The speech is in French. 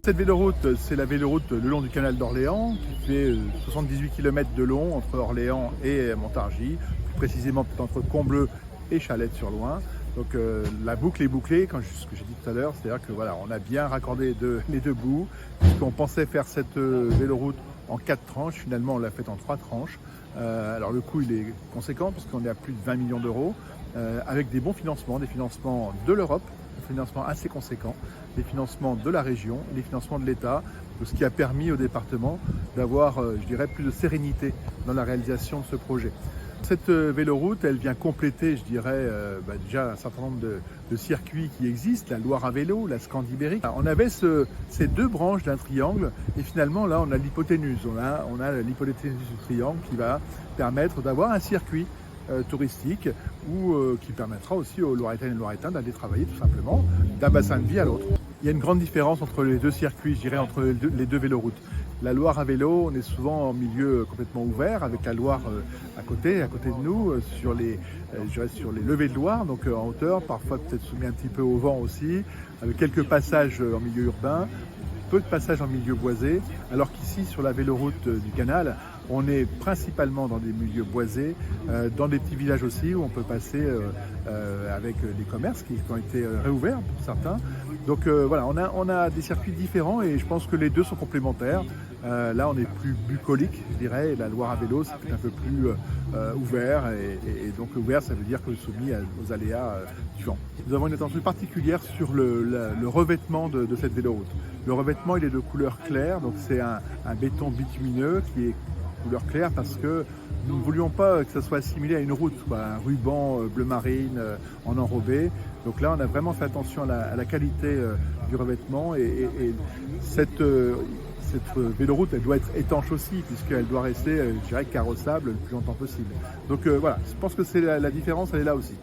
cette véloroute, c'est la véloroute le long du canal d'Orléans, qui fait 78 km de long entre Orléans et Montargis, plus précisément entre Combleu et Chalette-sur-Loing. Donc la boucle est bouclée, ce que j'ai dit tout à l'heure, c'est-à-dire que voilà, on a bien raccordé les deux bouts, puisqu'on pensait faire cette véloroute en 4 tranches, finalement on l'a faite en 3 tranches. Alors le coût il est conséquent, parce qu'on est à plus de 20 millions d'euros, avec des bons financements, des financements de l'Europe, des financements assez conséquents, des financements de la région, des financements de l'État, ce qui a permis au département d'avoir, je dirais, plus de sérénité dans la réalisation de ce projet. Cette véloroute, elle vient compléter, je dirais, déjà un certain nombre de circuits qui existent, la Loire à vélo, la Scandibérique. On avait ces deux branches d'un triangle et finalement là on a l'hypoténuse. On a l'hypoténuse du triangle qui va permettre d'avoir un circuit touristique ou qui permettra aussi aux Loiretaines et Loiretains d'aller travailler tout simplement d'un bassin de vie à l'autre. Il y a une grande différence entre les deux circuits, je dirais, entre les deux véloroutes. La Loire à vélo, on est souvent en milieu complètement ouvert, avec la Loire à côté de nous, sur les levées de Loire, donc en hauteur, parfois peut-être soumis un petit peu au vent aussi, avec quelques passages en milieu urbain, peu de passages en milieu boisé, alors qu'ici, sur la véloroute du canal, on est principalement dans des milieux boisés, dans des petits villages aussi, où on peut passer avec des commerces qui ont été réouverts pour certains. Donc voilà, on a des circuits différents et je pense que les deux sont complémentaires. Là, on est plus bucolique, je dirais, et la Loire à vélo, c'est un peu plus ouvert. Et donc ouvert, ça veut dire que soumis aux aléas du vent. Nous avons une attention particulière sur le revêtement de cette véloroute. Le revêtement, il est de couleur claire, donc c'est un béton bitumineux qui est couleur claire parce que nous ne voulions pas que ça soit assimilé à une route, un ruban bleu marine en enrobé. Donc là, on a vraiment fait attention à la qualité du revêtement et cette véloroute, elle doit être étanche aussi, puisqu'elle doit rester, je dirais, carrossable le plus longtemps possible. Donc voilà, je pense que c'est la différence, elle est là aussi.